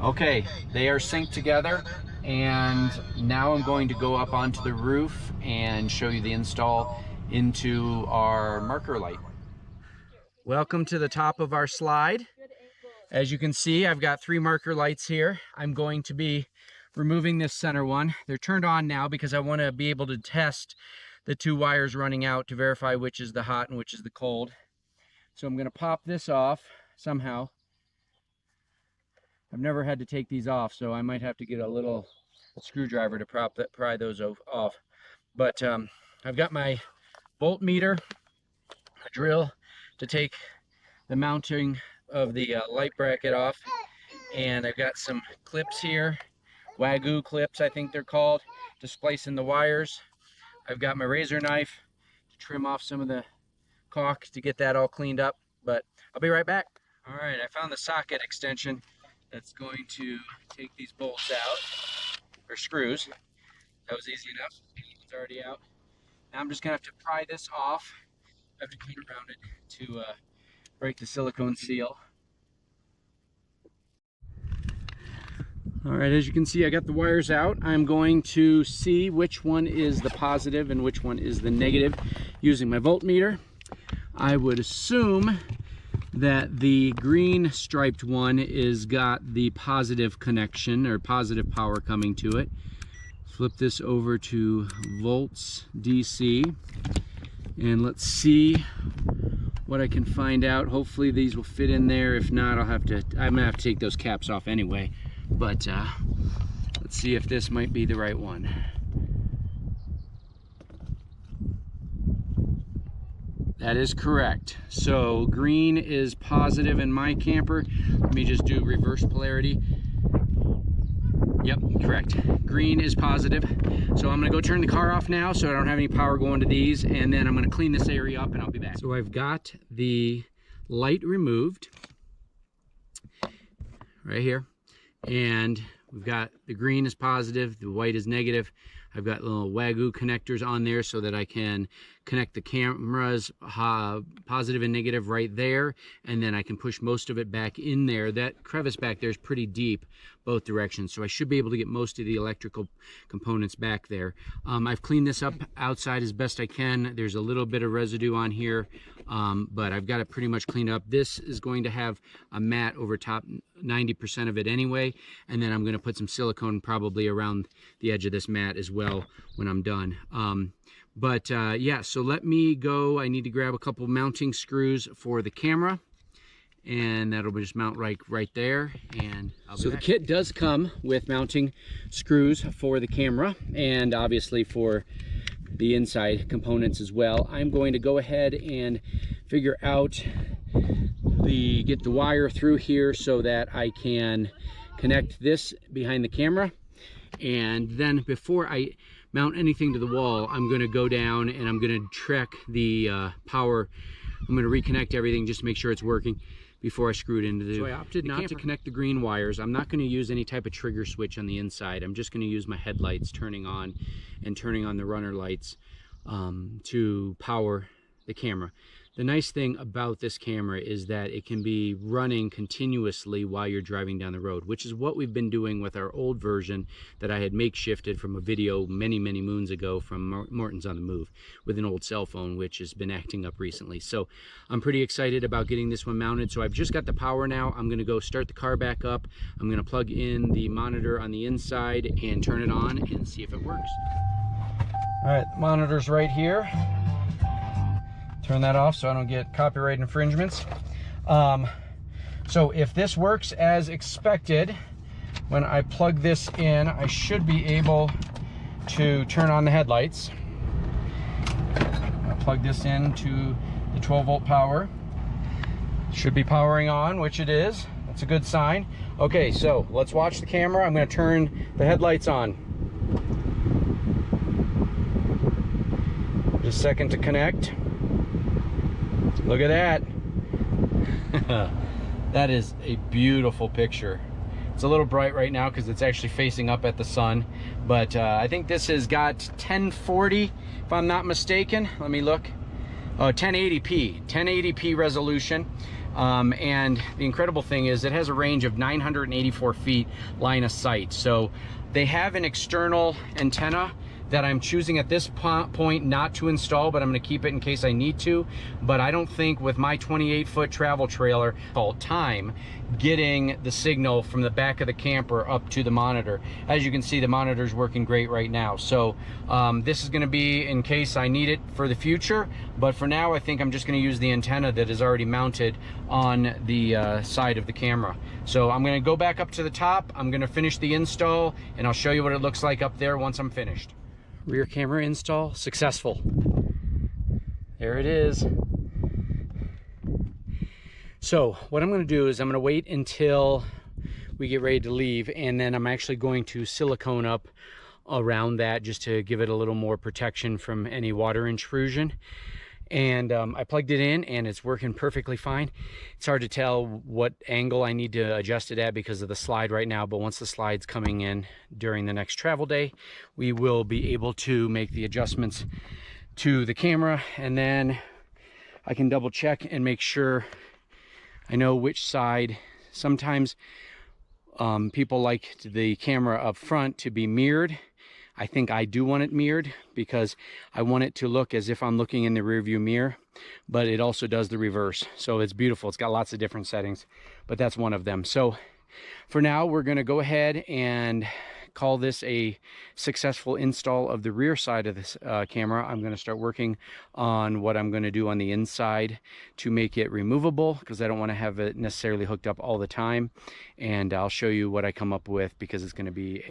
Okay, they are synced together, and now I'm going to go up onto the roof and show you the install into our marker light. Welcome to the top of our slide. As you can see, I've got 3 marker lights here. I'm going to be removing this center one. They're turned on now because I want to be able to test the 2 wires running out to verify which is the hot and which is the cold. So I'm going to pop this off somehow. I've never had to take these off, so I might have to get a little screwdriver to pry those off. But I've got my voltmeter, a drill to take the mounting of the light bracket off, and I've got some clips here, Wagyu clips I think they're called, to splice in the wires. I've got my razor knife to trim off some of the caulk to get that all cleaned up, but I'll be right back. All right, I found the socket extension that's going to take these bolts out, or screws. That was easy enough. It's already out. Now I'm just gonna have to pry this off. I have to clean around it to break the silicone seal. All right, as you can see, I got the wires out. I'm going to see which one is the positive and which one is the negative using my voltmeter. I would assume that the green striped one is got the positive connection or positive power coming to it. Flip this over to volts DC, and let's see what I can find out. Hopefully these will fit in there. If not, I'm gonna have to take those caps off anyway, but let's see if this might be the right one. That is correct. So green is positive in my camper. Let me just do reverse polarity. Yep, correct. Green is positive. So I'm gonna go turn the car off now so I don't have any power going to these, and then I'm gonna clean this area up and I'll be back. So I've got the light removed right here, and we've got the green is positive, the white is negative. I've got little Wagyu connectors on there so that I can connect the cameras positive and negative right there, and then I can push most of it back in there. That crevice back there is pretty deep both directions, so I should be able to get most of the electrical components back there. I've cleaned this up outside as best I can. There's a little bit of residue on here, but I've got it pretty much cleaned up. This is going to have a mat over top, 90% of it anyway, and then I'm going to put some silicone probably around the edge of this mat as well when I'm done. Yeah, so let me go. I need to grab a couple mounting screws for the camera, and that'll just mount right there, and I'll be back. So the kit does come with mounting screws for the camera, and obviously for the inside components as well. I'm going to go ahead and figure out get the wire through here so that I can connect this behind the camera, and then before I mount anything to the wall, I'm going to go down and I'm going to check the power. I'm going to reconnect everything just to make sure it's working before I screw it into the camper. So I opted not to connect the green wires. I'm not going to use any type of trigger switch on the inside. I'm just going to use my headlights turning on and turning on the runner lights to power the camera. The nice thing about this camera is that it can be running continuously while you're driving down the road, which is what we've been doing with our old version that I had makeshifted from a video many moons ago from Morton's on the Move with an old cell phone, which has been acting up recently. So I'm pretty excited about getting this one mounted. So I've just got the power now. I'm going to go start the car back up. I'm going to plug in the monitor on the inside and turn it on and see if it works. All right, the monitor's right here. Turn that off so I don't get copyright infringements. So if this works as expected, when I plug this in, I should be able to turn on the headlights. I'll plug this into the 12-volt power. Should be powering on, which it is. That's a good sign. Okay, so let's watch the camera. I'm going to turn the headlights on. Just a second to connect. Look at that. That is a beautiful picture. It's a little bright right now because it's actually facing up at the sun, but I think this has got 1040 if I'm not mistaken. Let me look. 1080p resolution. And the incredible thing is it has a range of 984 feet line of sight. So they have an external antenna that I'm choosing at this point not to install, but I'm going to keep it in case I need to. But I don't think with my 28-foot travel trailer all time getting the signal from the back of the camper up to the monitor. As you can see, the monitor's working great right now. So this is going to be in case I need it for the future, but for now I think I'm just going to use the antenna that is already mounted on the side of the camera. So I'm going to go back up to the top, I'm going to finish the install, and I'll show you what it looks like up there once I'm finished. Rear camera install successful. There it is. So what I'm going to do is I'm going to wait until we get ready to leave, and then I'm actually going to silicone up around that just to give it a little more protection from any water intrusion. And I plugged it in and it's working perfectly fine. It's hard to tell what angle I need to adjust it at because of the slide right now, but once the slide's coming in during the next travel day, we will be able to make the adjustments to the camera, and then I can double check and make sure I know which side. Sometimes people like the camera up front to be mirrored. I think I do want it mirrored because I want it to look as if I'm looking in the rear view mirror, but it also does the reverse. So it's beautiful. It's got lots of different settings, but that's one of them. So for now, we're going to go ahead and call this a successful install of the rear side of this camera. I'm going to start working on what I'm going to do on the inside to make it removable, because I don't want to have it necessarily hooked up all the time. And I'll show you what I come up with, because it's going to be